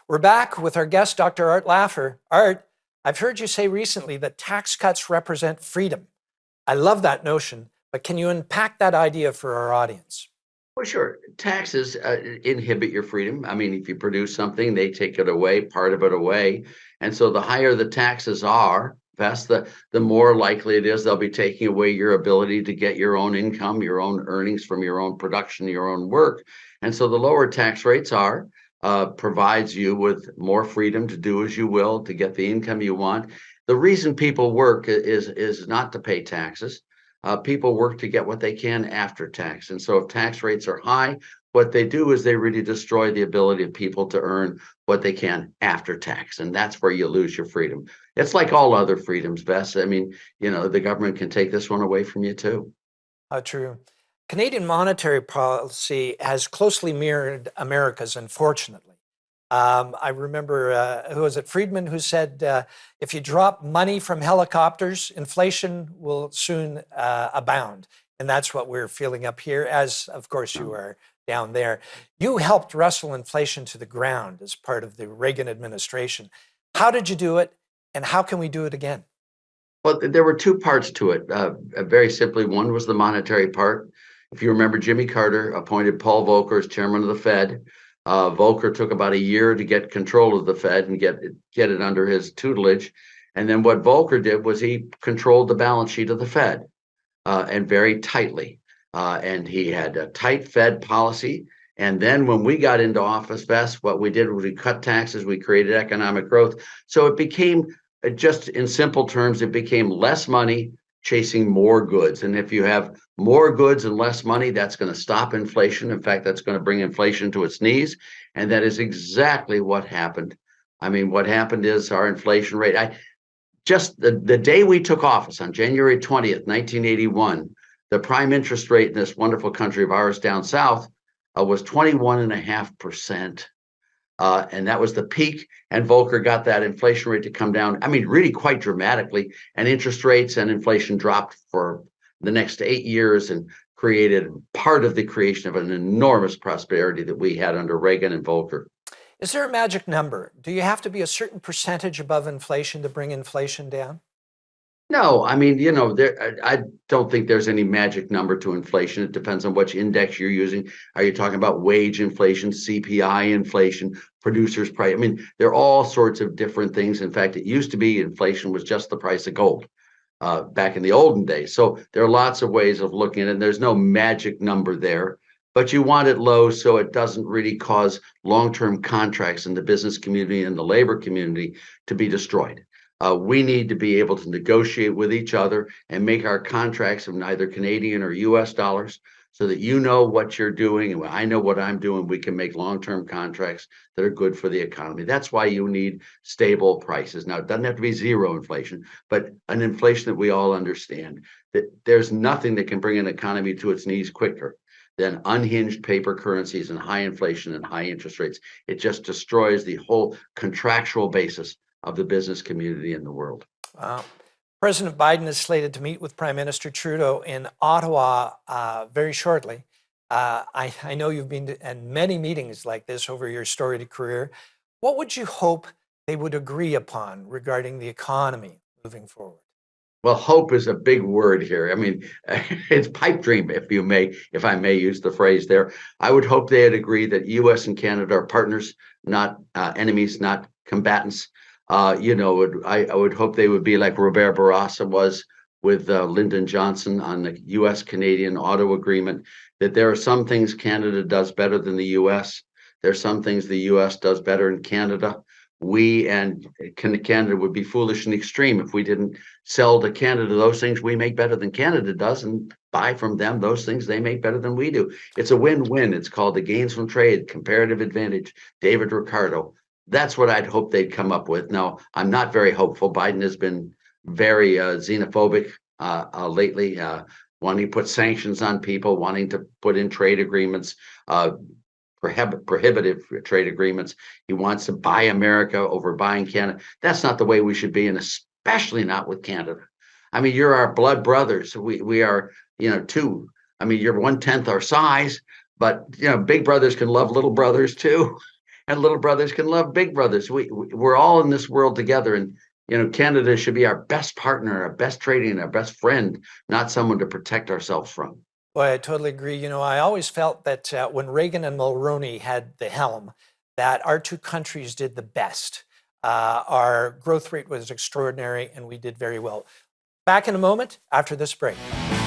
We're back with our guest, Dr. Art Laffer. Art, I've heard you say recently that tax cuts represent freedom. I love that notion, but can you unpack that idea for our audience? Well, sure. Taxes inhibit your freedom. I mean, if you produce something, they take it away, part of it away. And so the higher the taxes are, Vest, the more likely it is they'll be taking away your ability to get your own income, your own earnings from your own production, your own work. And so the lower tax rates are, provides you with more freedom to do as you will, to get the income you want. The reason people work is not to pay taxes. People work to get what they can after tax. And so if tax rates are high, what they do is they really destroy the ability of people to earn what they can after tax. And that's where you lose your freedom. It's like all other freedoms, Bess. I mean, the government can take this one away from you too. How true. Canadian monetary policy has closely mirrored America's, unfortunately. I remember, who was it, Friedman, who said, if you drop money from helicopters, inflation will soon abound. And that's what we're feeling up here, as of course you are down there. You helped wrestle inflation to the ground as part of the Reagan administration. How did you do it, and how can we do it again? Well, there were two parts to it. Very simply, one was the monetary part. If you remember, Jimmy Carter appointed Paul Volcker as chairman of the Fed. Volcker took about a year to get control of the Fed and get it under his tutelage. And then what Volcker did was he controlled the balance sheet of the Fed and very tightly. And he had a tight Fed policy. And then when we got into office, Bess, what we did was we cut taxes, we created economic growth. So it became, just in simple terms, it became less money chasing more goods. And if you have more goods and less money, that's going to stop inflation. In fact, that's going to bring inflation to its knees. And that is exactly what happened. I mean, what happened is our inflation rate, just the day we took office on January 20th, 1981, the prime interest rate in this wonderful country of ours down south was 21.5%. And that was the peak. And Volcker got that inflation rate to come down, I mean, really quite dramatically. And interest rates and inflation dropped for the next 8 years and created part of the creation of an enormous prosperity that we had under Reagan and Volcker. Is there a magic number? Do you have to be a certain percentage above inflation to bring inflation down? No, I mean, I don't think there's any magic number to inflation. It depends on which index you're using. Are you talking about wage inflation, CPI inflation, producers' price? I mean, there are all sorts of different things. In fact, it used to be inflation was just the price of gold back in the olden days. So there are lots of ways of looking at it. And there's no magic number there, but you want it low so it doesn't really cause long-term contracts in the business community and the labor community to be destroyed. We need to be able to negotiate with each other and make our contracts in either Canadian or US dollars so that you know what you're doing and I know what I'm doing. We can make long-term contracts that are good for the economy. That's why you need stable prices. Now, it doesn't have to be zero inflation, but an inflation that we all understand. That there's nothing that can bring an economy to its knees quicker than unhinged paper currencies and high inflation and high interest rates. It just destroys the whole contractual basis of the business community in the world. Wow. President Biden is slated to meet with Prime Minister Trudeau in Ottawa very shortly. I know you've been in many meetings like this over your storied career. What would you hope they would agree upon regarding the economy moving forward? Well, hope is a big word here. I mean, it's pipe dream, if I may use the phrase there. I would hope they'd agree that U.S. and Canada are partners, not enemies, not combatants. I would hope they would be like Robert Bourassa was with Lyndon Johnson on the U.S.-Canadian auto agreement, that there are some things Canada does better than the U.S. There are some things the U.S. does better in Canada. We and Canada would be foolish and extreme if we didn't sell to Canada those things we make better than Canada does and buy from them those things they make better than we do. It's a win-win. It's called the gains from trade, comparative advantage, David Ricardo. That's what I'd hope they'd come up with. Now, I'm not very hopeful. Biden has been very xenophobic lately, wanting to put sanctions on people, wanting to put in trade agreements, prohibitive trade agreements. He wants to buy America over buying Canada. That's not the way we should be, and especially not with Canada. I mean, you're our blood brothers. We are, two. I mean, you're 1/10 our size, but big brothers can love little brothers too. and little brothers can love big brothers. We're all in this world together, and Canada should be our best partner, our best trading, our best friend, not someone to protect ourselves from. Boy, I totally agree. I always felt that when Reagan and Mulroney had the helm, that our two countries did the best. Our growth rate was extraordinary, and we did very well. Back in a moment after this break.